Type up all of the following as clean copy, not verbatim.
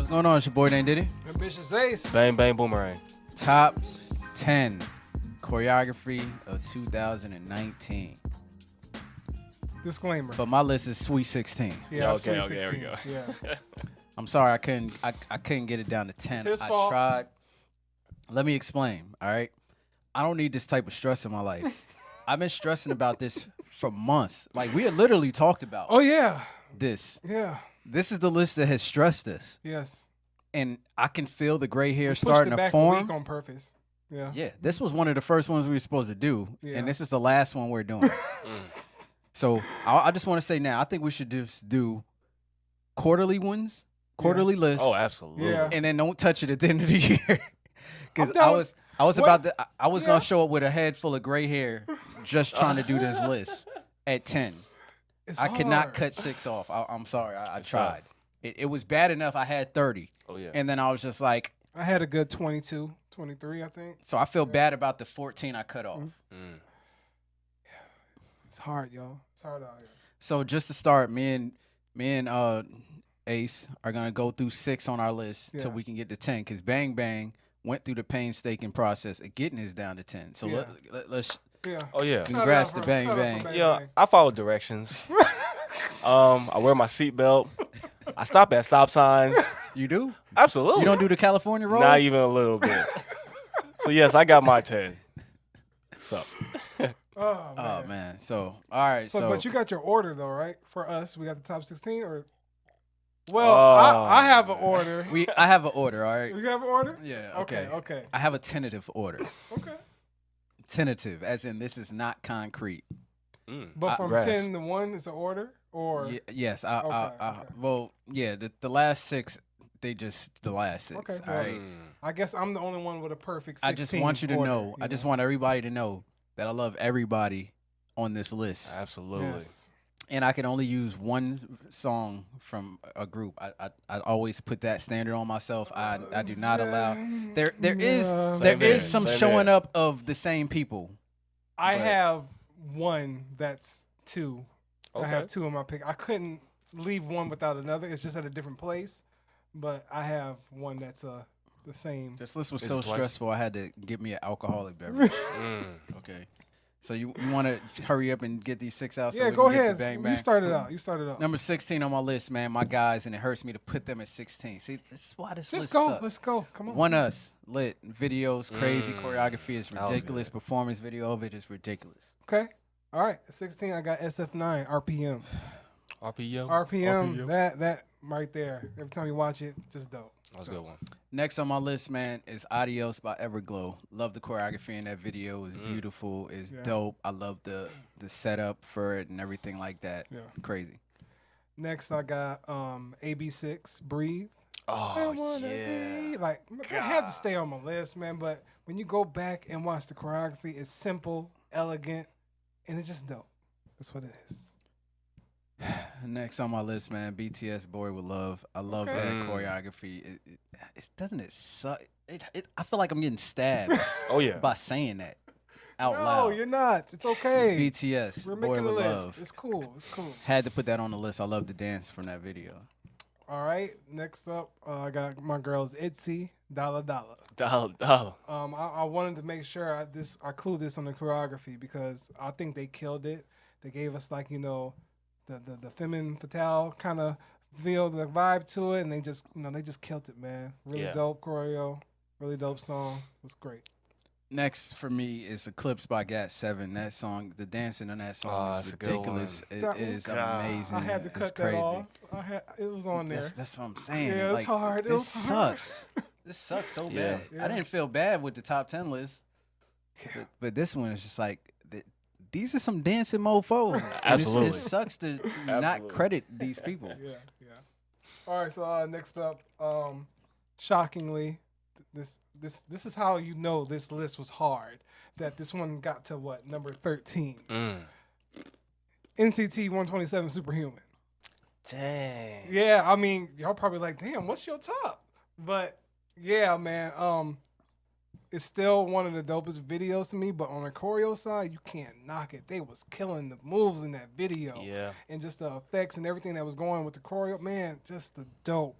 What's going on? It's your boy named Diddy. Ambitious Ace. Bang, bang, boomerang. Top 10 choreography of 2019. Disclaimer. But my list is Sweet 16. Yeah, Okay, Sweet there we 16. go. Yeah. I'm sorry, I couldn't get it down to 10. It's his I fault. tried. Let me explain, all right? I don't need this type of stress in my life. I've been stressing about this for months. Like, we had literally talked about Oh yeah. this. Yeah. This is the list that has stressed us. Yes. And I can feel the gray hair Pushed starting it to back a form. week on purpose. Yeah. Yeah, this was one of the first ones we were supposed to do, Yeah. and this is the last one we're doing. So I just want to say now, I think we should just do quarterly ones, quarterly lists, Oh, absolutely. Yeah. and then don't touch it at the end of the year. Because I'm down with- I was what? about to, I was Yeah. gonna show up with a head full of gray hair, just trying to do this list at 10. It's I could not hard. cut 6 off. I'm sorry, I It's tried. It was bad enough. I had 30, Oh, yeah. and then I was just like, I had a good 22, 23, I think. so I feel bad about the 14 I cut off. Mm. It's hard, y'all. It's hard out here. So just to start, me and Ace are gonna go through 6 on our list Yeah. till we can get to 10. Cause Bang Bang went through the painstaking process of getting us down to 10. So Yeah. let's Yeah. Oh, yeah. Shout Congrats out to for- Bang shout out Bang. for Yeah, Bang. I follow directions. I wear my seatbelt. I stop at stop signs. you do. Absolutely. You don't do the California roll. Not even a little bit. So, yes, I got my 10. So, Oh, man. Oh man. So all right. So, So, but you got your order though, right? For us, we got the top 16, or well, Oh. I have an order. I have an order. All right. You have an order? Yeah. Okay. Okay. Okay. I have a tentative order. Okay. Tentative, as in this is not concrete. But from Congrats. 10 to 1 is an order, or Yes. Okay. Well, yeah. The last 6, they just the last 6. Okay, All well, right. I guess I'm the only one with a perfect 16 I just want you to order, know. I just want everybody to know that I love everybody on this list, absolutely. Yes. and I can only use one song from a group. I always put that standard on myself. I do not allow. There is Yeah. Same here, some same showing here. up of the same people. I but- have one that's 2. I Okay. have 2 in my pick. I couldn't leave one without another. It's just at a different place, but I have one that's the same. This list was Is so it twice? stressful. I had to get me an alcoholic beverage. Okay, so you want to hurry up and get these 6 out? So Yeah, we go can get ahead. to Bang Bang? You started out. You started out. Number 16 on my list, man. My guys, and it hurts me to put them at 16. See, this is why this Let's list go. sucks. Let's go. Come on. One Us, lit, videos, crazy, Mm. choreography is That was ridiculous, good. performance video of it is ridiculous. Okay. All right. At 16, I got SF9 RPM. RPM. RPM. That right there. Every time you watch it, just dope. That was a good one. Next on my list, man, is Adios by Everglow. Love the choreography in that video. It's beautiful. It's Yeah. dope. I love the setup for it and everything like that. Yeah. Crazy. Next, I got AB6 Breathe. I Oh, wanna yeah. be like it had to stay on my list, man. But when you go back and watch the choreography, it's simple, elegant, and it's just dope. That's what it is. Next on my list, man, BTS Boy with Love. I love Okay. that choreography. It doesn't it suck. I feel like I'm getting stabbed Oh, yeah. by saying that out No, loud. you're not. It's okay. BTS We're Boy making a with list. Love. It's cool. It's cool. Had to put that on the list. I love the dance from that video. All right. Next up, I got my girls Itzy Dollar Dollar. Dollar. I wanted to make sure I clued this on the choreography because I think they killed it. They gave us like the feminine fatale kind of feel, the vibe to it, and they just killed it, man. Really Yeah. dope choreo, really dope song. It was great. Next for me is Eclipse by Gat7. That song, the dancing on that song Oh, is that's a good ridiculous. one. It That is was- God. amazing. I had to It's cut crazy. that off. It was on there. That's what I'm saying. Yeah, it's Like, hard. It This was hard. sucks. This sucks so Yeah. bad. Yeah. I didn't feel bad with the top 10 list, Yeah. but this one is just like, these are some dancing mofos. And Absolutely. It sucks to not Absolutely. credit these people. Yeah. All right, so next up, shockingly, this is how you know this list was hard. That this one got to what, number 13. NCT 127 Superhuman. Dang. Yeah, I mean, y'all probably like, damn, what's your top? But yeah, man, it's still one of the dopest videos to me. But on the choreo side, you can't knock it. They was killing the moves in that video. Yeah. And just the effects and everything that was going with the choreo, man, just the dope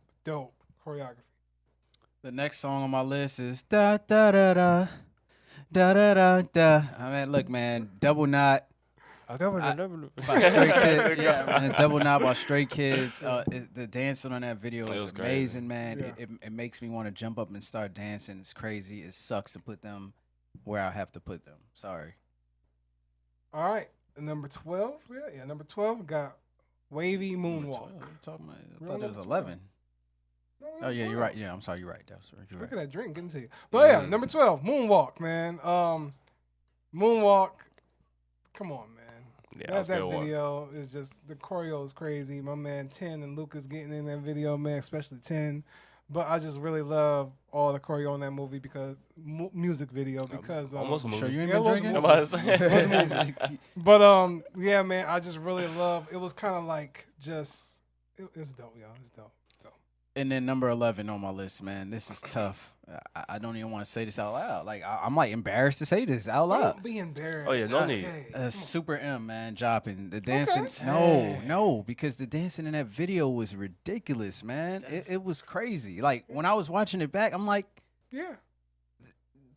choreography. The next song on my list is da da da da da da da da. I mean, look, man, Double Knot by Stray Kids. Yeah, man, Double Knot by Stray Kids. The dancing on that video is amazing, man. Yeah. It makes me want to jump up and start dancing. It's crazy. It sucks to put them where I have to put them. Sorry. All right, number 12. Yeah, number 12 got Wavy Moonwalk. What you talking about? I thought it was 11. Oh yeah, you're right. Yeah, I'm sorry. You're right. That's right. You're Look right. at that drink getting to you. But yeah, number 12, Moonwalk, man. Moonwalk. Come on, man. Yeah, that video is just, the choreo is crazy. My man 10 and Lucas getting in that video, man, especially 10. But I just really love all the choreo in that movie because music video because almost a movie. Sure you ain't Yeah, been it was drinking? But yeah, man, I just really love. It was kind of like just it's dope, y'all. It's dope. And then number 11 on my list, man. This is tough. I don't even want to say this out loud. Like I'm like embarrassed to say this out loud. Don't be embarrassed. Oh yeah, no need. Super M, man, dropping the dancing. Okay. No, because the dancing in that video was ridiculous, man. It was crazy. Like when I was watching it back, I'm like, Yeah.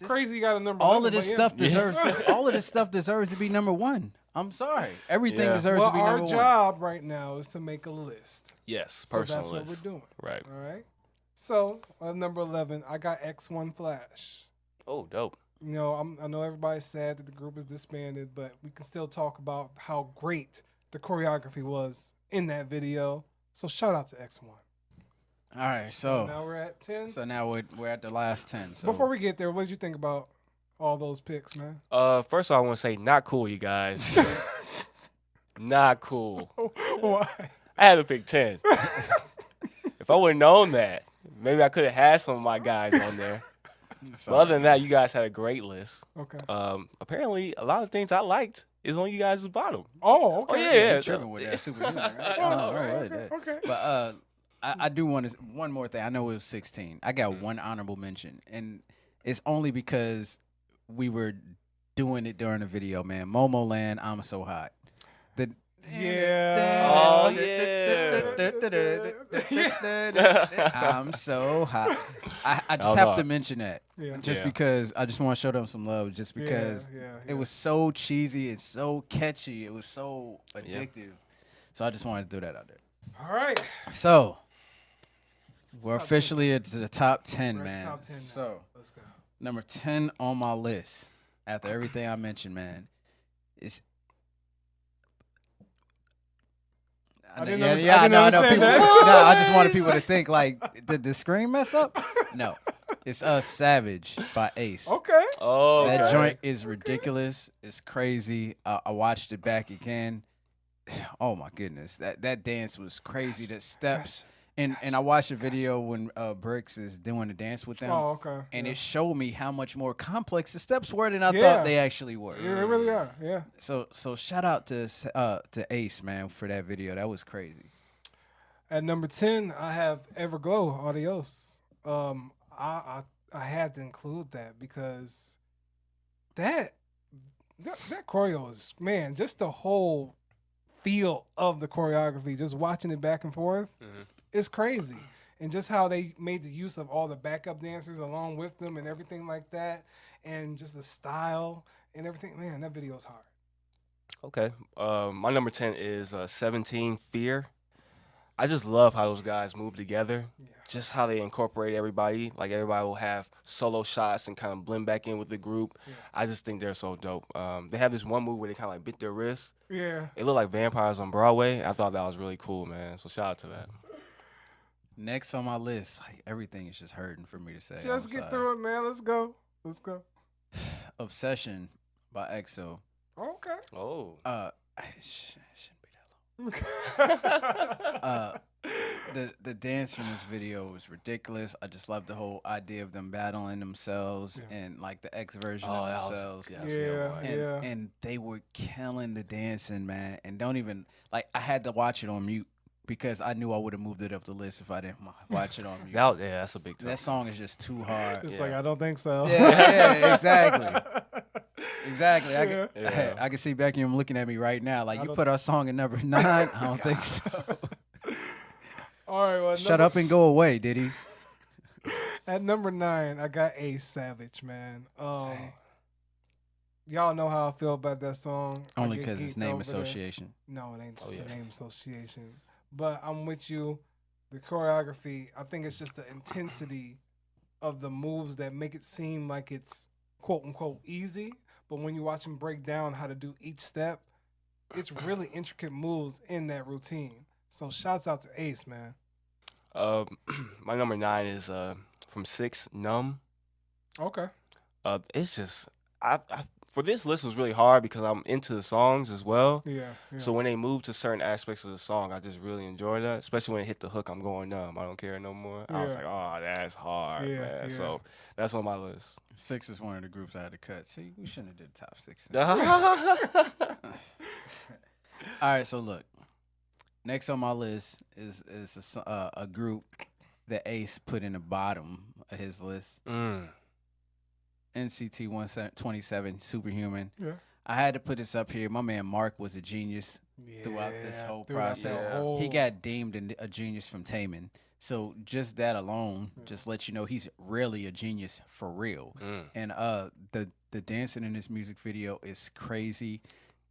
Crazy got a number. all 11, of this but yeah. stuff deserves. All of this stuff deserves to be number one. I'm sorry. Everything deserves Well, to be number our one. job right now is to make a list. Yes, So personal that's list. what we're doing. Right. All right. So number 11, I got X1 Flash. Oh, dope. You know, I know everybody's sad that the group is disbanded, but we can still talk about how great the choreography was in that video. So shout out to X1. All right, so Now we're at 10. so now we're at the last 10. So Before we get there, what did you think about all those picks, man? First of all, I want to say not cool, you guys. Not cool. Why? I had to pick 10. If I would have known that, maybe I could have had some of my guys on there. But other than that, you guys had a great list. Okay. Apparently, a lot of things I liked is on you guys' bottom. Oh, okay. Oh, yeah. you're tripping with that superhuman, right? Oh, right. okay. But I do want to one more thing. I know it was 16. I got one honorable mention, and it's only because we were doing it during the video, man. Momo Land, I'm So Hot. Yeah. Oh, I'm so hot. I just was have hard. to mention that. Yeah. Just Yeah. because I just want to show them some love. Just because yeah. it was so cheesy and so catchy. It was so addictive. So I just wanted to throw that out there. All right. So we're Top officially at the top 10, We're at man. top 10 now. So Let's go. number 10 on my list, after everything I mentioned, man, is. I didn't I understand know. that. People, no, I just wanted people to think like, did the screen mess up? No, it's Savage by Ace. Okay. Oh, That okay. joint is ridiculous. It's crazy. I watched it back again. Oh my goodness, that dance was crazy. The steps, and I watched the video when Bricks is doing the dance with them. Oh, okay. And yeah. it showed me how much more complex the steps were than I Yeah. thought they actually were. Yeah, they really are. Yeah. So shout out to Ace, man, for that video. That was crazy. At number 10, I have Everglow, Adios. I had to include that because that choreo is, man, just the whole feel of the choreography, just watching it back and forth, is crazy. And just how they made the use of all the backup dancers along with them and everything like that, and just the style and everything. Man, that video is hard. Okay. My number 10 is 17, Fear. I just love how those guys move together. Yeah. Just how they incorporate everybody. Like, everybody will have solo shots and kind of blend back in with the group. Yeah. I just think they're so dope. They have this one move where they kind of like bit their wrists. Yeah. It looked like vampires on Broadway. I thought that was really cool, man. So shout out to that. Next on my list, like everything is just hurting for me to say. Just I'm get sorry. through it, man. Let's go. Let's go. Obsession by EXO. Okay. Oh. Shouldn't be that long. The dance from this video was ridiculous. I just love the whole idea of them battling themselves and like the X version of themselves. And they were killing the dancing, man. And don't even like I had to watch it on mute because I knew I would have moved it up the list if I didn't watch it on mute. That's a big That song is just too hard. It's like, I don't think so. Yeah, exactly. Exactly. Yeah. I can see Becky looking at me right now. Like, I you don't- put our song at number 9? I don't think so. All right. Well, Shut up and go away, did he? At number 9, I got Ace Savage, man. Y'all know how I feel about that song. Only because it's name association. No, it ain't just the name association. But I'm with you. The choreography, I think it's just the intensity of the moves that make it seem like it's quote unquote easy. But when you watch him break down how to do each step, it's really intricate moves in that routine. So shouts out to Ace, man. My number 9 is from 6, Numb. Okay. It's just I for this list was really hard because I'm into the songs as well. Yeah. So when they move to certain aspects of the song, I just really enjoy that. Especially when it hit the hook, I'm going numb. I don't care no more. I was like, oh, that's hard, man. Yeah. So that's on my list. 6 is one of the groups I had to cut. See, we shouldn't have did top 6. All right, so look. Next on my list is a group that Ace put in the bottom of his list. NCT 127, Superhuman. Yeah. I had to put this up here. My man Mark was a genius throughout this whole process. He got deemed a genius from Taemin. So just that alone just lets you know he's really a genius for real. And the dancing in this music video is crazy.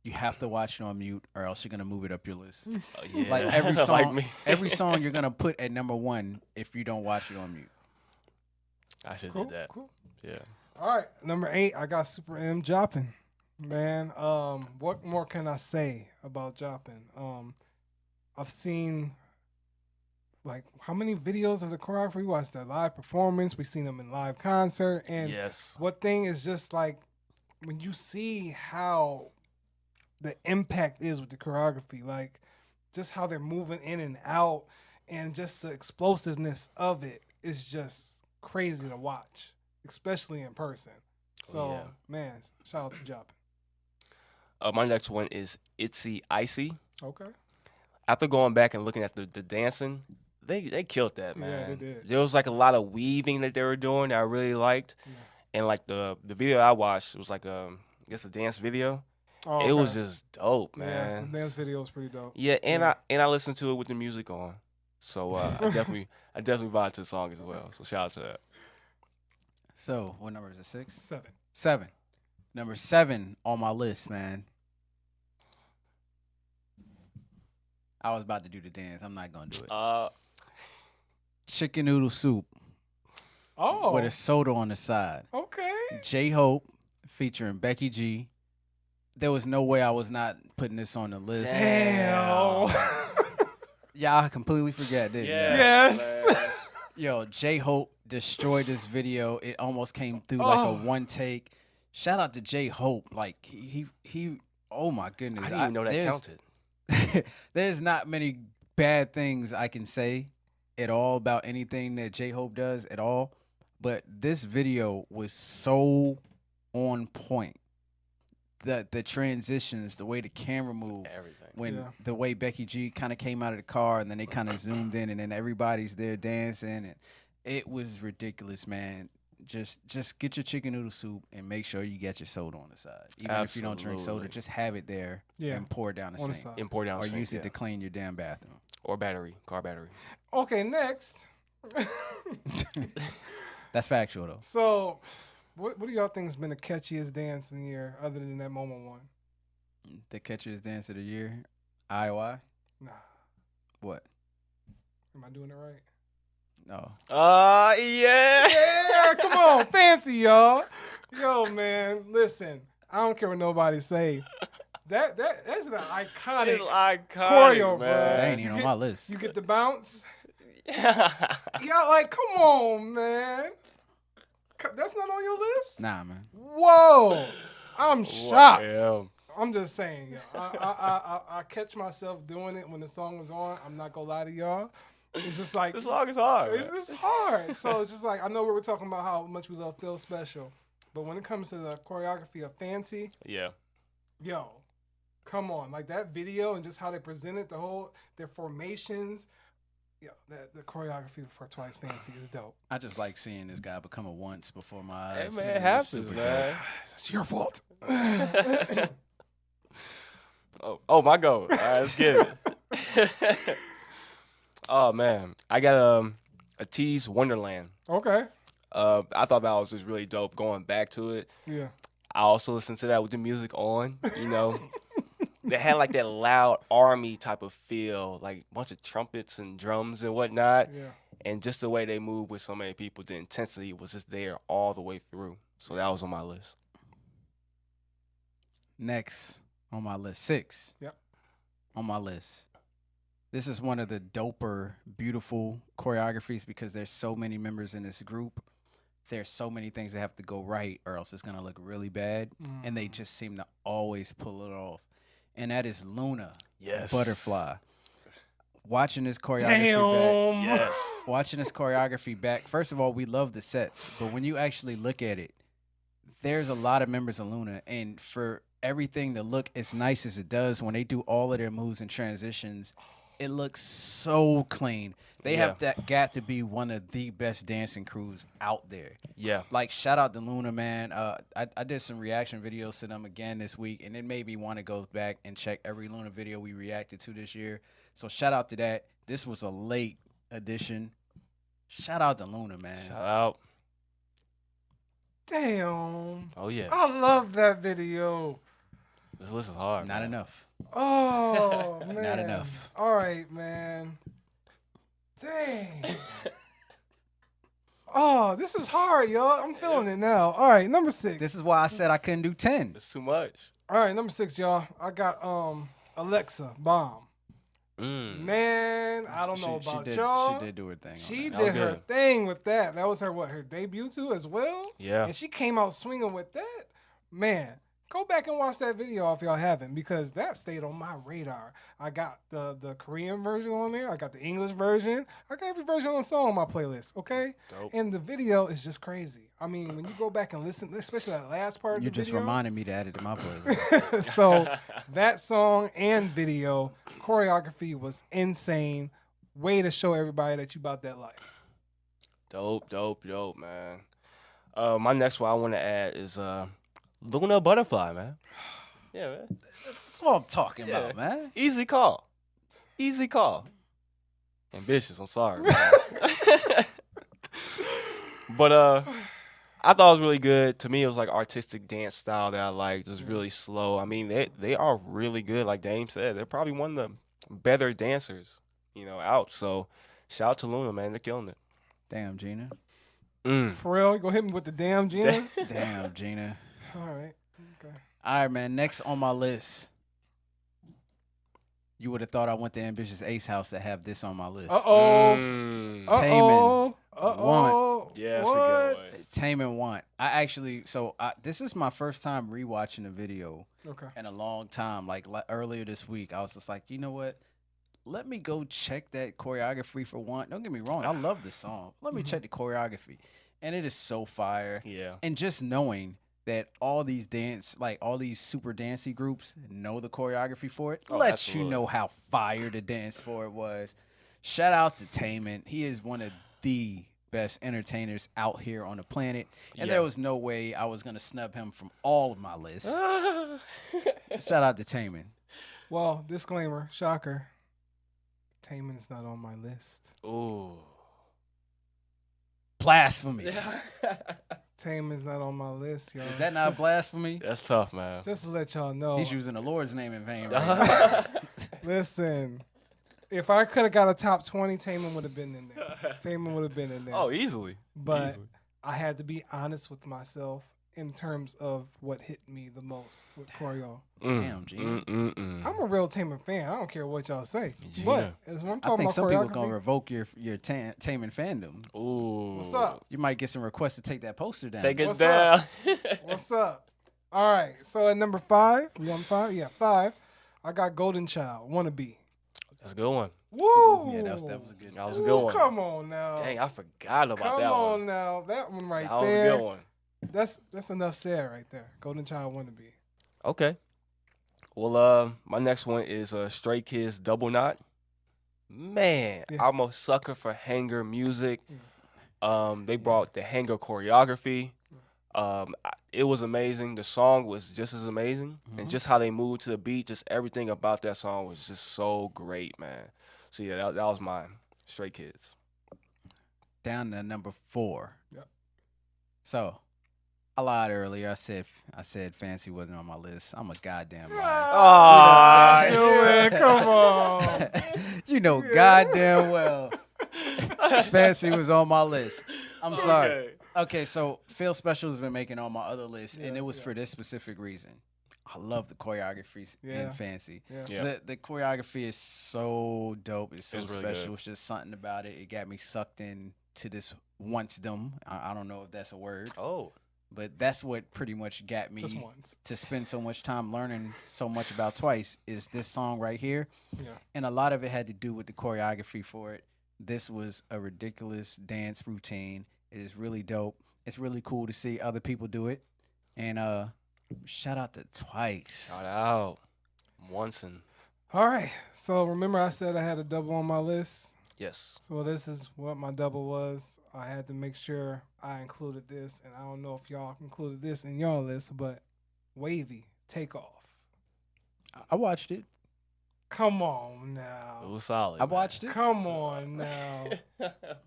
You have to watch it on mute or else you're going to move it up your list. Like every song, every song you're going to put at number 1 if you don't watch it on mute. I should do that. Cool. Yeah. All right, number 8, I got Super M Joppin'. Man, what more can I say about Joppin'? I've seen, like, how many videos of the choreography? We watched their live performance. We've seen them in live concert. And what thing is just, like, when you see how the impact is with the choreography, like, just how they're moving in and out and just the explosiveness of it is just crazy to watch. Especially in person. So, man, shout out to Joppin'. My next one is Itsy Icy. Okay. After going back and looking at the dancing, they killed that, man. Yeah, they did. There was like a lot of weaving that they were doing that I really liked. Yeah. And like the video I watched, it was like I guess a dance video. Oh, okay. It was just dope, man. Yeah, the dance video was pretty dope. Yeah, and I listened to it with the music on. So I definitely vibed to the song as well. So shout out to that. So, what number is it? 6? 7. 7. Number 7 on my list, man. I was about to do the dance. I'm not going to do it. Chicken Noodle Soup. Oh. With a soda on the side. Okay. J-Hope featuring Becky G. There was no way I was not putting this on the list. Damn. Y'all completely forget, didn't you? Yes. Yo, J-Hope destroyed this video. It almost came through like a one take. Shout out to J-Hope. Like he oh my goodness. I didn't even know that counted. There's not many bad things I can say at all about anything that J-Hope does at all. But this video was so on point. The transitions, the way the camera moved, everything. The way Becky G kind of came out of the car and then they kind of zoomed in and then everybody's there dancing and it was ridiculous, man. Just get your chicken noodle soup and make sure you get your soda on the side. Even if you don't drink soda, just have it there and pour it down the sink. And pour down the sink. Or use it to clean your damn bathroom. Or car battery. Okay, next. That's factual though. So. What do y'all think has been the catchiest dance in the year other than that moment one? The catchiest dance of the year? IOI? Nah. What? Am I doing it right? No. Yeah. Yeah, come on. Fancy, y'all. Yo, man, listen. I don't care what nobody say. That's an iconic choreo, bro. That ain't even on my list. You get the bounce? Y'all like, come on, man. That's not on your list? Nah, man. Whoa. I'm shocked. I'm just saying. I catch myself doing it when the song was on. I'm not going to lie to y'all. It's just like. This song is hard. It's hard. So it's just like, I know we were talking about how much we love Feel Special. But when it comes to the choreography of Fancy. Yeah. Yo, come on. Like that video and just how they presented their formations. Yeah, the choreography for Twice Fancy is dope. I just like seeing this guy become a once before my eyes. Hey, man, it happens, man. It's your fault. oh, my goal. All right, let's get it. Oh, man. I got a Tease Wonderland. Okay. I thought that was just really dope. Going back to it, Yeah. I also listened to that with the music on. They had like that loud army type of feel, like a bunch of trumpets and drums and whatnot. Yeah. And just the way they move with so many people, the intensity was just there all the way through. So that was on my list. Next on my list, 6. Yep. On my list. This is one of the doper, beautiful choreographies because there's so many members in this group. There's so many things that have to go right or else it's going to look really bad. And they just seem to always pull it off. And that is Luna. Yes. Butterfly. Watching this choreography back. Yes. Watching this choreography back. First of all, we love the sets. But when you actually look at it, there's a lot of members of Luna. And for everything to look as nice as it does, when they do all of their moves and transitions, it looks so clean. They have got to be one of the best dancing crews out there. Yeah. Like, shout out to Luna, man. I did some reaction videos to them again this week, and it made me want to go back and check every Luna video we reacted to this year. So shout out to that. This was a late addition. Shout out to Luna, man. Shout out. Damn. Oh, yeah. I love that video. This list is hard. Not man. enough. Oh, man. Not enough. All right, man. Dang. Oh, this is hard, y'all. I'm feeling it now. All right, number 6. This is why I said I couldn't do 10. It's too much. All right, number 6, y'all. I got Alexa Bomb. Man, I don't know about y'all. She did do her thing. She on that. did her thing with that. That was her debut too as well. Yeah. And she came out swinging with that. Man, go back and watch that video if y'all haven't because that stayed on my radar. I got the Korean version on there. I got the English version. I got every version on the song on my playlist, okay? Dope. And the video is just crazy. I mean, when you go back and listen, especially that last part of You the just video. reminded me to add it to my playlist. So that song and video choreography was insane. Way to show everybody that you about that life. Dope, man. My next one I want to add is Luna Butterfly, man. Yeah, man. That's what I'm talking about, man. Easy call. Ambitious, I'm sorry, man. But I thought it was really good. To me, it was like artistic dance style that I liked. It was really slow. I mean, they are really good. Like Dame said, they're probably one of the better dancers, out. So shout out to Luna, man. They're killing it. Damn, Gina. For real? You gonna hit me with the damn Gina? Damn, Gina. All right. Okay. All right, man. Next on my list. You would have thought I went to Ambitious Ace House to have this on my list. Uh-oh. Want. Yeah, that's a good one. Taemin Want. This is my first time rewatching the video in a long time. Like earlier this week, I was just like, you know what? Let me go check that choreography for Want. Don't get me wrong. I love this song. Let me check the choreography. And it is so fire. Yeah. And just knowing that all these super dancey groups know the choreography for it, lets you know how fire the dance for it was. Shout out to Taemin. He is one of the best entertainers out here on the planet. And there was no way I was going to snub him from all of my lists. Shout out to Taemin. Well, disclaimer, shocker. Taemin is not on my list. Ooh. Blasphemy. Taemin's not on my list, y'all. Is that not blasphemy? That's tough, man. Just to let y'all know. He's using the Lord's name in vain right now. Listen, if I could have got a top 20, Taemin would have been in there. Taemin would have been in there. Oh, easily. But I had to be honest with myself in terms of what hit me the most with choreo. Damn, Gina. I'm a real Taemin fan. I don't care what y'all say. Gina. But as when I'm I talking think about some choreography, people gonna revoke your Taemin fandom. Ooh. what's up? You might get some requests to take that poster down. Take it What's down. What's up? All right. So at number 5, we on 5? Yeah, 5. I got Golden Child, Wannabe. That's a good one. Woo! Yeah, that was a good. That was a good one. Come on now. Dang, I forgot about Come that on one. now. That one right That was there. a good one. That's enough said right there. Golden Child Wannabe. Okay. Well, my next one is Stray Kids Double Knot. Man, I'm a sucker for hanger music. They brought the hanger choreography. It was amazing. The song was just as amazing. And just how they moved to the beat, just everything about that song was just so great, man. So, yeah, that was mine. Stray Kids. Down to number 4. Yep. So I lied earlier. I said Fancy wasn't on my list. I'm a goddamn liar. Ah, You know, man, come on. You know goddamn well Fancy was on my list. I'm sorry. Okay, so Phil Special has been making all my other lists, and it was for this specific reason. I love the choreography in Fancy. The choreography is so dope. It's so special. It's just something about it. It got me sucked in to this once-dom. I don't know if that's a word. Oh. But that's what pretty much got me to spend so much time learning so much about Twice is this song right here. Yeah. And a lot of it had to do with the choreography for it. This was a ridiculous dance routine. It is really dope. It's really cool to see other people do it. And shout out to Twice. Shout out. Oncein. All right. So remember I said I had a double on my list? Yes. So this is what my double was. I had to make sure I included this, and I don't know if y'all included this in your list, but Wavy, Takeoff. I watched it. Come on now. It was solid. I watched it. Come on now.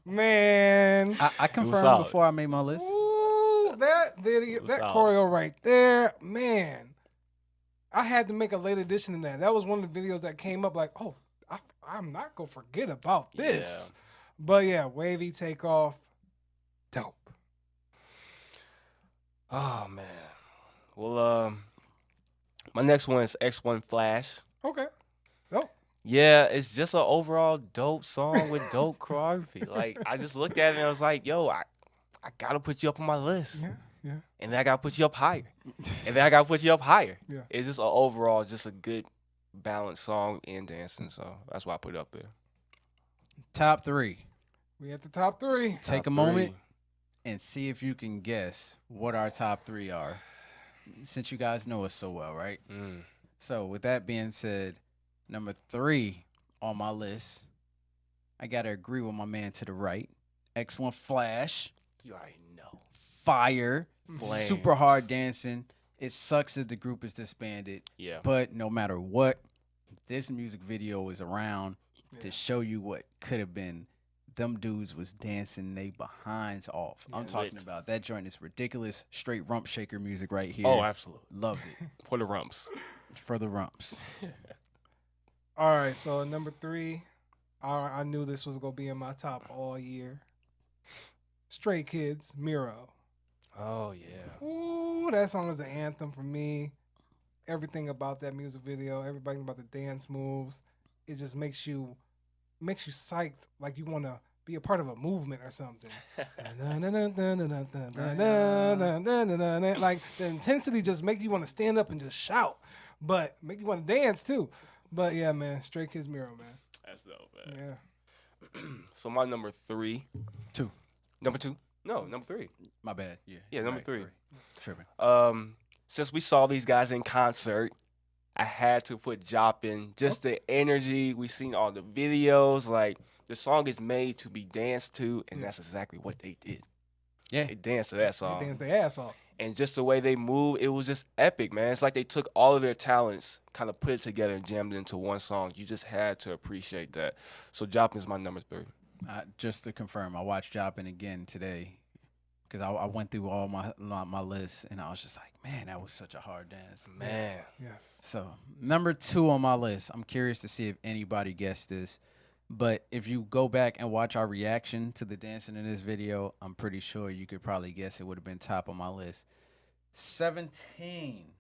Man. I confirmed before I made my list. Ooh, that video, that choreo right there, man. I had to make a late edition of that. That was one of the videos that came up like, oh, I'm not going to forget about this. Yeah. But yeah, Wavy, Takeoff, dope. Oh, man. Well, my next one is X1 Flash. Okay. Dope. Yeah, it's just an overall dope song with dope choreography. Like, I just looked at it and I was like, yo, I got to put you up on my list. Yeah, yeah. And then I got to put you up higher. And then I got to put you up higher. Yeah. It's just overall just a good balanced song and dancing, so that's why I put it up there. Top 3. We at the top 3. Take a moment and see if you can guess what our top 3 are, since you guys know us so well, right? So with that being said, number 3 on my list, I gotta agree with my man to the right. X1 Flash. You already know. Fire. Flames. Super hard dancing. It sucks that the group is disbanded. Yeah. But no matter what, this music video is around to show you what could have been. Them dudes was dancing they behinds off. Yeah, I'm talking about that joint is ridiculous. Straight rump shaker music right here. Oh, absolutely. Loved it. For the rumps. For the rumps. All right, so number 3, I knew this was going to be in my top all year. Stray Kids, Miro. Oh, yeah. Ooh, that song is an anthem for me. Everything about that music video, everything about the dance moves, it just makes you psyched, like you want to be a part of a movement or something. Like the intensity just make you want to stand up and just shout, but make you want to dance too. But yeah, man, Stray Kids Miro, man. That's dope, man. Yeah. So my number 3. 2. Number 2? No, number 3. My bad. Yeah. Yeah, number 3. Tripping. Since we saw these guys in concert, I had to put Joppin'. Just the energy. We seen all the videos. Like, the song is made to be danced to, and that's exactly what they did. Yeah. They danced to that song. They danced their ass off. And just the way they move, it was just epic, man. It's like they took all of their talents, kind of put it together and jammed it into one song. You just had to appreciate that. So Joppin' is my number 3. Just to confirm, I watched Joppin' again today because I went through all my lists, and I was just like, man, that was such a hard dance. Man. Yes. So number 2 on my list, I'm curious to see if anybody guessed this. But if you go back and watch our reaction to the dancing in this video, I'm pretty sure you could probably guess it would have been top on my list. 17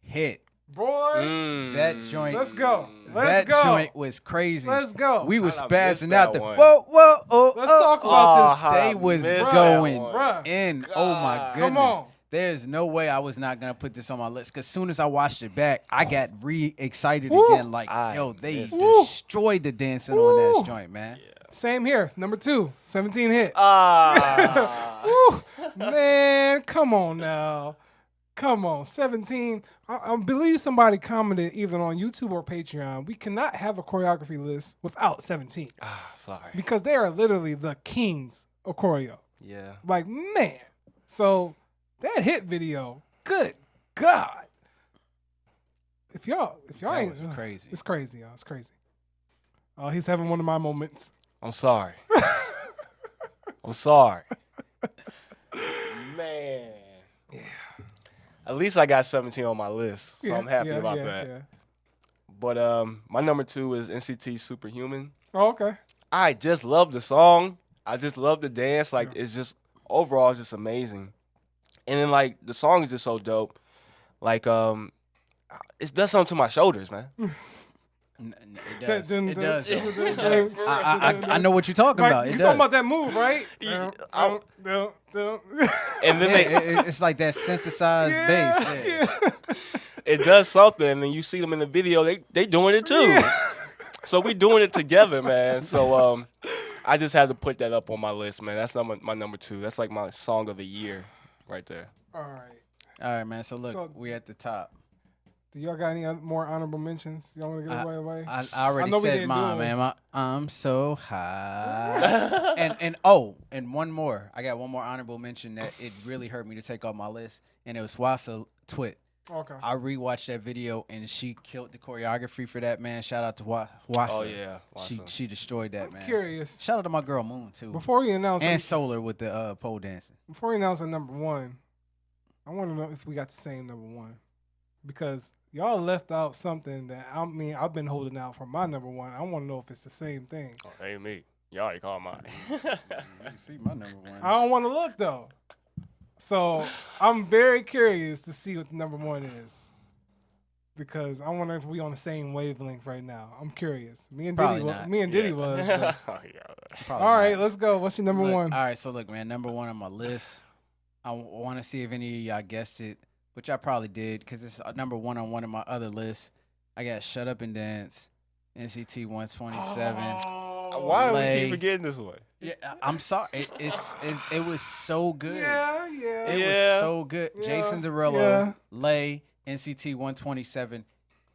hit. Boy, that joint. Let's go. That joint was crazy. Let's go. We was spazzing out there. One. Whoa, oh. Let's talk about this. They was going Bruh. in. Oh my goodness. Come on. There's no way I was not gonna put this on my list. Cause soon as I watched it back, I got excited again. Like, yo, they destroyed the dancing on that joint, man. Yeah. Same here. Number 2, 17 hit. Man, come on now. Come on, 17. I believe somebody commented either on YouTube or Patreon. We cannot have a choreography list without 17. Sorry. Because they are literally the kings of choreo. Yeah. Like, man. So that hit video, good God. If y'all That ain't was crazy. It's crazy, y'all. It's crazy. He's having one of my moments. I'm sorry. I'm sorry. Man. Yeah. At least I got 17 on my list, so I'm happy about that. Yeah. But my number 2 is NCT Superhuman. Oh, okay. I just love the song. I just love the dance. Like it's just overall it's just amazing. And then like the song is just so dope. Like it does something to my shoulders, man. It does. It does. I know what you're talking about. You're talking about that move, right? And then it's like that synthesized bass. Yeah. It does something, and then you see them in the video. They doing it too. Yeah. So we doing it together, man. So I just had to put that up on my list, man. That's my number 2. That's like my song of the year, right there. All right, man. So look, we at the top. Do y'all got any more honorable mentions? Y'all want to get away? I already said mine, man. I'm so high. and one more. I got one more honorable mention that it really hurt me to take off my list, and it was Swassa Twit. Okay. I rewatched that video, and she killed the choreography for that, man. Shout out to Wassa. Oh, yeah. She destroyed that, man. I'm curious. Shout out to my girl Moon, too. Before we announce and Solar with the pole dancing. Before we announce the number 1, I want to know if we got the same number 1. Because y'all left out something that, I've been holding out for my number 1. I want to know if it's the same thing. Oh, hey, me. Y'all already called mine. You see my number 1. I don't want to look, though. So I'm very curious to see what the number 1 is. Because I wonder if we on the same wavelength right now. I'm curious. Me and Diddy was. But... All right, let's go. What's your number 1? All right, so look, man, number 1 on my list. I want to see if any of y'all guessed it, which I probably did because it's number 1 on one of my other lists. I got Shut Up and Dance, NCT 127. Why do we keep forgetting this one? Yeah, I'm sorry. It was so good. Yeah. It was so good. Yeah. Jason Derulo, Lay, NCT 127.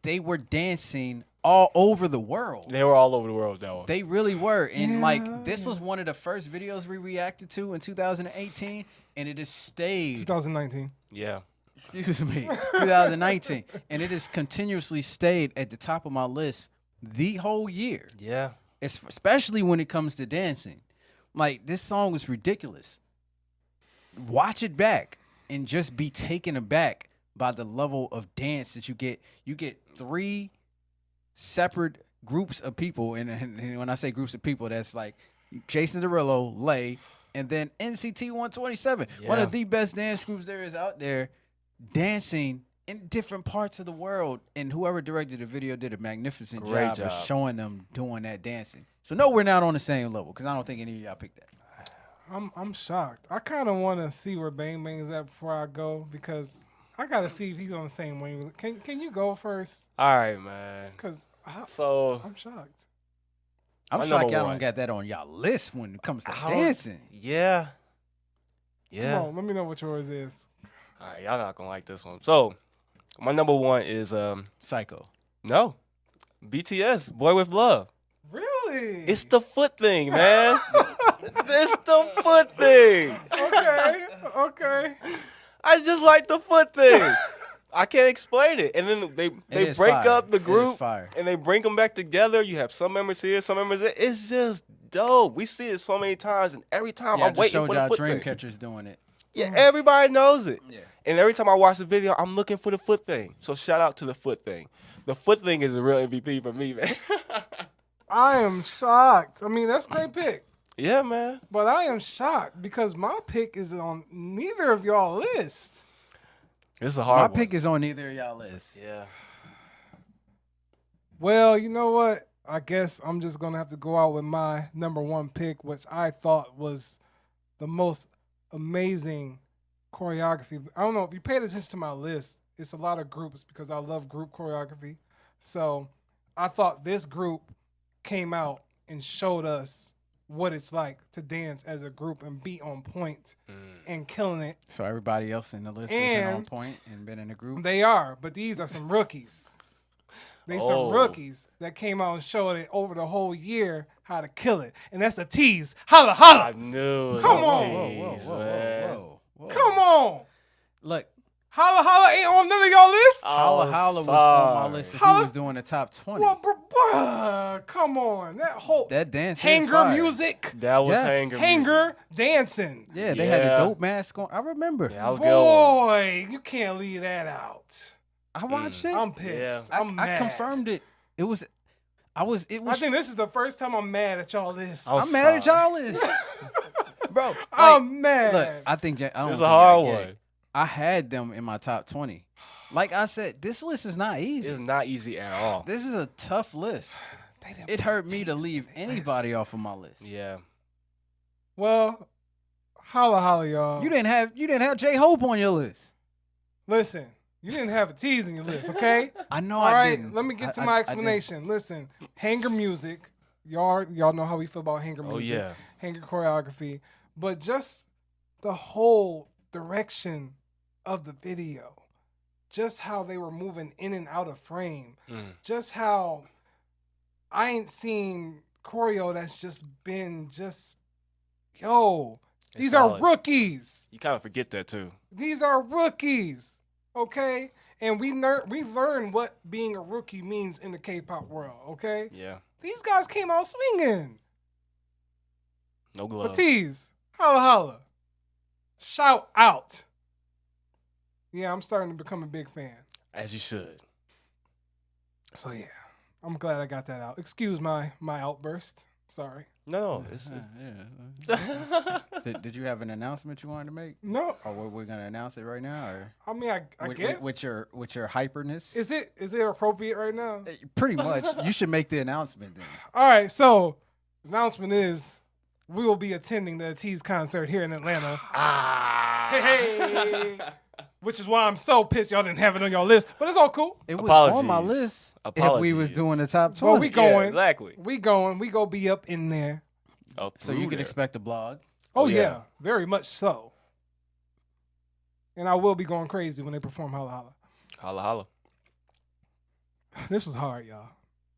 They were dancing all over the world. They were all over the world, though. They really were. And this was one of the first videos we reacted to in 2018, and it has stayed. 2019. Yeah. Excuse me. 2019. And it has continuously stayed at the top of my list the whole year. Yeah. Especially when it comes to dancing. Like, this song was ridiculous. Watch it back and just be taken aback by the level of dance that you get. You get 3 separate groups of people. And when I say groups of people, that's like Jason Derulo, Lay, and then NCT 127. Yeah. One of the best dance groups there is out there dancing in different parts of the world. And whoever directed the video did a magnificent job of showing them doing that dancing. So no, we're not on the same level because I don't think any of y'all picked that. I'm shocked. I kind of want to see where Bang Bang is at before I go because I got to see if he's on the same wave. Can you go first? All right, man. Because I'm shocked. I'm shocked y'all don't got that on y'all list when it comes to dancing. Yeah. Come on, let me know what yours is. All right, y'all not going to like this one. So, my number 1 is Psycho. No. BTS, Boy With Love. Really? It's the foot thing, man. It's the foot thing. Okay. I just like the foot thing. I can't explain it. And then they break up the group and they bring them back together. You have some members here, some members there. It's just dope. We see it so many times, and every time I'm waiting for the foot thing. Dreamcatcher's doing it. Yeah, everybody knows it. Yeah. And every time I watch the video, I'm looking for the foot thing. So shout out to the foot thing. The foot thing is a real MVP for me, man. I am shocked. I mean, that's a great pick. Yeah, man. But I am shocked because my pick is on neither of y'all list. It's a hard one. My pick is on neither of y'all list. Yeah. Well, you know what? I guess I'm just going to have to go out with my number 1 pick, which I thought was the most amazing choreography. I don't know. If you paid attention to my list, it's a lot of groups because I love group choreography. So I thought this group came out and showed us what it's like to dance as a group and be on point and killing it. So everybody else in the list isn't on point and been in a group? They are, but these are some rookies. Some rookies that came out and showed it over the whole year how to kill it. And that's a tease. Holla, holla. I knew. Come on. Whoa. Come on. Look, Holla Holla ain't on none of y'all list. Holla Holla was on my list if he was doing the top 20. Well, bruh, come on. That whole That dance hanger music. That was Yes. Hanger dancing. Yeah, they had the dope mask on. I remember. Yeah, I was Boy, you can't leave that out. I watched it. I'm pissed. Yeah. I'm mad. I confirmed it. It was. I think this is the first time I'm mad at y'all list. I'm mad at y'all list, bro. Like, I'm mad. Look, I think I don't It's think a hard y'all get one. it. I had them in my top 20. Like I said, this list is not easy. It's not easy at all. This is a tough list. It hurt me to leave anybody off of my list. Yeah. Well, holla holla, y'all. You didn't have J Hope on your list. Listen, you didn't have a tease in your list, okay? I know. All I right, didn't. let me get to I my didn't. explanation. Listen, hanger music. Y'all know how we feel about hanger music. Oh, yeah. Hanger choreography. But just the whole direction of the video. Just how they were moving in and out of frame. Just how I ain't seen choreo that's just been these solid. are rookies. You kind of forget that too. These are rookies, okay? And we've learned what being a rookie means in the K-pop world, okay? Yeah. These guys came out swinging. No gloves. Ortiz, holla holla. Shout out. Yeah, I'm starting to become a big fan. As you should. So yeah, I'm glad I got that out. Excuse my outburst. Sorry. No. Did you have an announcement you wanted to make? No. Or we're gonna announce it right now, or I mean, I guess. with your hyperness? Is it appropriate right now? Pretty much. You should make the announcement then. All right, so the announcement is we will be attending the T's concert here in Atlanta. Hey. Which is why I'm so pissed y'all didn't have it on your list. But it's all cool. It was on my Apologies. list if we was doing the top 20. Well, we going. Yeah, exactly. We going. We go be up in there. So you can expect a blog. Oh, yeah. yeah. Very much so. And I will be going crazy when they perform Holla Holla. Holla holla. This was hard, y'all.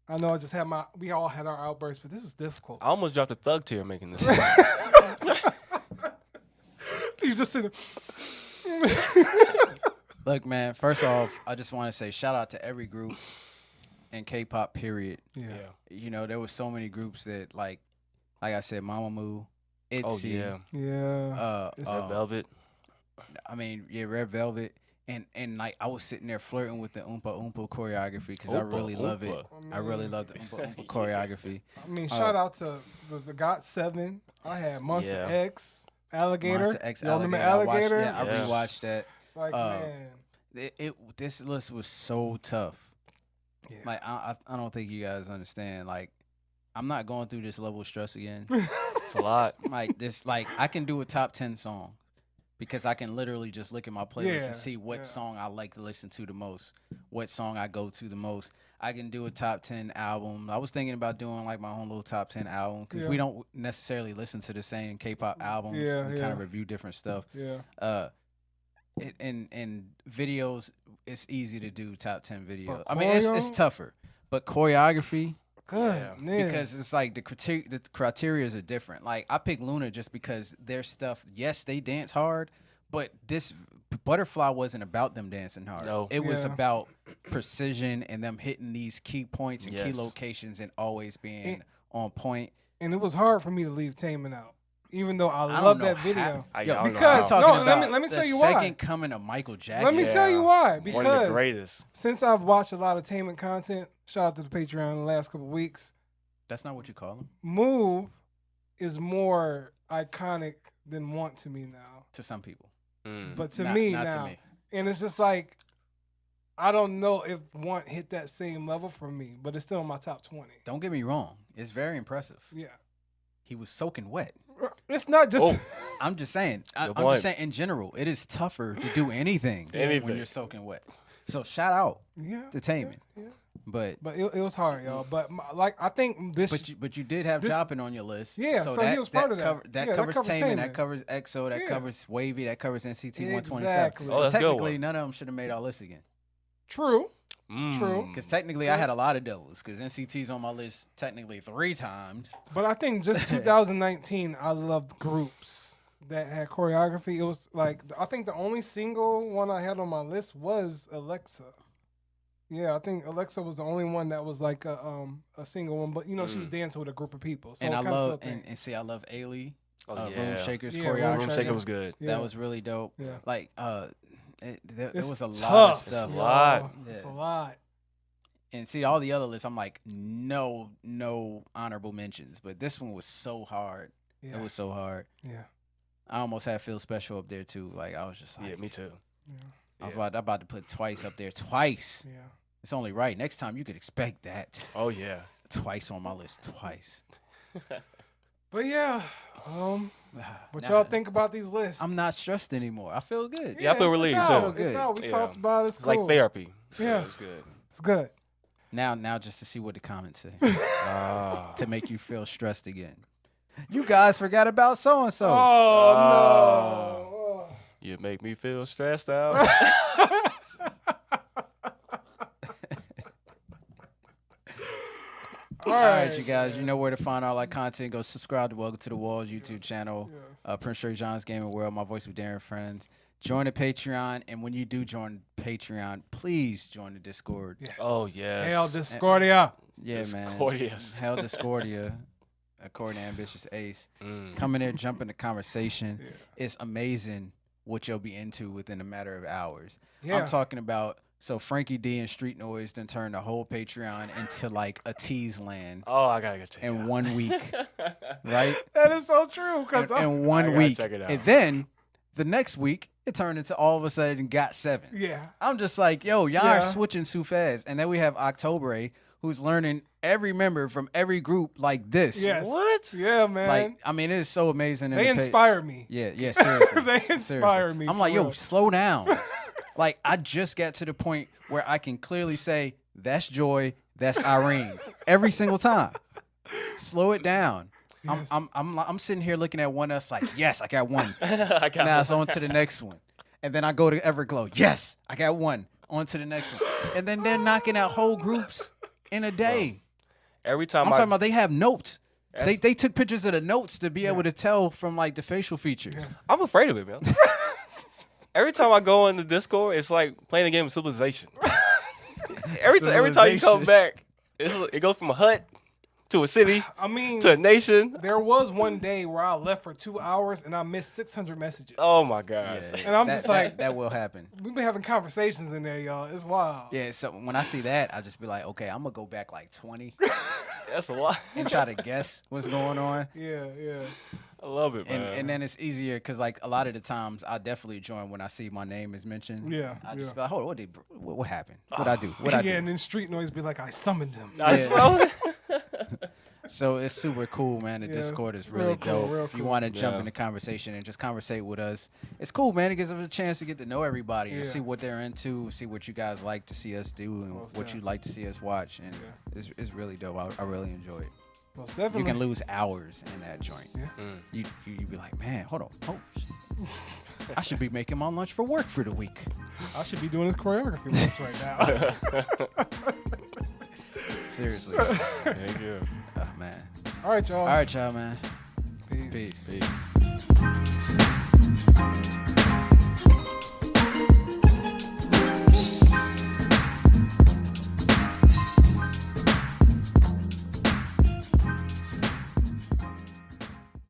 I know I just had we all had our outbursts, but this was difficult. I almost dropped a thug tear making this. You just sitting. Look, man, first off, I just want to say shout out to every group in K-pop, period. Yeah. You know, there was so many groups that, like I said, Mamamoo, ITZY. Oh, yeah. Yeah. Red Velvet. I mean, yeah, Red Velvet. And like, I was sitting there flirting with the Oompa Oompa choreography because I really love it. I really love the Oompa Oompa choreography. I mean, shout out to the GOT7. I had Monster Yeah. X, Alligator. Monster X Y'all remember Alligator. Alligator? I rewatched that. Like, man. This list was so tough. Yeah. Like, I don't think you guys understand. Like, I'm not going through this level of stress again. It's a lot. Like I can do a top 10 song because I can literally just look at my playlist and see what song I like to listen to the most, what song I go to the most. I can do a top 10 album. I was thinking about doing like my own little top 10 album because we don't necessarily listen to the same K-pop albums. Yeah, we kind of review different stuff. Yeah. In videos, it's easy to do top 10 videos. But I mean, it's tougher, but choreography. Good. Because it's like the criteria are different. Like I picked Luna just because their stuff, yes, they dance hard, but this Butterfly wasn't about them dancing hard. No. It was about precision and them hitting these key points and key locations and always being on point. And it was hard for me to leave Taman out, even though I love that video. Because let me tell you why. The second coming of Michael Jackson. Let me tell you why. Because one of the greatest. Since I've watched a lot of Taman content, shout out to the Patreon in the last couple of weeks. That's not what you call him. Move is more iconic than Want to me now. To some people. But to me not now. To me. And it's just like, I don't know if Want hit that same level for me, but it's still in my top 20. Don't get me wrong. It's very impressive. Yeah. He was soaking wet. It's not just... I'm just saying. I'm just saying in general, it is tougher to do anything when you're soaking wet. So shout out to Taman. Yeah. But it was hard, y'all. But I think this. But you did have Joppin' on your list. Yeah, so he was part of that. That covers Taman. That covers EXO. That covers Wavy. That covers NCT 127. Exactly. So technically, none of them should have made our list again. True. True. Because technically, I had a lot of those. Because NCT's on my list technically 3 times. But I think just 2019, I loved groups. that had choreography. It was like I think the only single one I had on my list was Alexa. Yeah, I think Alexa was the only one that was like a single one, but you know she was dancing with a group of people. So and I kinda love and see I love Ailey. Room Shaker's Yeah, choreography. Room Shaker was good. Yeah. That was really dope. Yeah. Like there was a tough. lot of stuff. It's a lot. It's a lot. And see all the other lists, I'm like, no honorable mentions. But this one was so hard. Yeah. It was so hard. Yeah. I almost had Feel Special up there too. Like I was just like, Yeah, me too. Yeah. I was about to put Twice up there. Twice. Yeah. It's only right. Next time you could expect that. Oh yeah. Twice on my list. Twice. But yeah, what Nah, y'all think about these lists? I'm not stressed anymore. I feel good. Yeah, I feel relieved, out. too. It's out. We Yeah. talked about it. It's It's cool. like therapy. Yeah. It was good. It's good. Now just to see what the comments say. Ah. To make you feel stressed again. You guys forgot about so and so. Oh, no. You make me feel stressed out. All right, you guys. You know where to find all our content. Go subscribe to Welcome to the Walls YouTube channel. Yes. Prince Trey John's Gaming World. My Voice with Darren Friends. Join the Patreon, and when you do join Patreon, please join the Discord. Yes. Oh yes. Hail Discordia. Yeah, Discordious. man. Hell Discordia, according to Ambitious Ace. Mm. Come in there, jump in the conversation. Yeah. It's amazing what you'll be into within a matter of hours. Yeah. I'm talking about, so Frankie D and Street Noise then turned the whole Patreon into like a tease land Oh, I gotta go check it in out. 1 week, right? That is so true. Because In 1 gotta week. check it out. And then the next week, it turned into all of a sudden got 7. yeah. I'm just like, yo, y'all Yeah. are switching too fast. And then we have October, who's learning every member from every group like this. Yes. What? Yeah, man. Like, I mean, it is so amazing. they inspire me. Yeah, seriously. They inspire Seriously. me. I'm for like, yo, real. slow down. Like, I just got to the point where I can clearly say, that's Joy, that's Irene, every single time. Slow it down. Yes. I'm sitting here looking at one us like, yes, I got one. I got Now it's on to the next one. And then I go to Everglow. Yes, I got one. On to the next one. And then they're knocking out whole groups in a day. Every time I'm talking about they have notes. They That's- took pictures of the notes to be able to tell from like the facial features. I'm afraid of it, man. Every time I go in the Discord, it's like playing a game of Civilization. every time you come Civilization. back, it goes from a hut to a city I mean, to a nation. there was one day where I left for 2 hours and I missed 600 messages. Oh my gosh. And I'm just like- that will happen. We've been having conversations in there, y'all. It's wild. Yeah, so when I see that, I just be like, okay, I'm gonna go back like 20 That's a lot. and try to guess what's going on. Yeah, yeah. I love it, man. And then it's easier because like a lot of the times I definitely join when I see my name is mentioned. Yeah, I just yeah. be like, hold on, what happened? What I do? What I do? Yeah, and then Street Noise be like, I summoned him. I saw it. So it's super cool, man. The Yeah, Discord is real really cool, dope. real If you cool. want to jump Yeah. in the conversation and just conversate with us, it's cool, man. It gives us a chance to get to know everybody and Yeah. see what they're into, see what you guys like to see us do, and Most what you like to see us watch. And it's really dope. I really enjoy it. Most You definitely. can lose hours in that joint. Yeah. You be like, man, hold on. Oh, I should be making my lunch for work for the week. I should be doing this choreography list right now. Seriously. Thank you. Oh, man. All right, y'all. All right, y'all, man. Peace. Peace. Peace.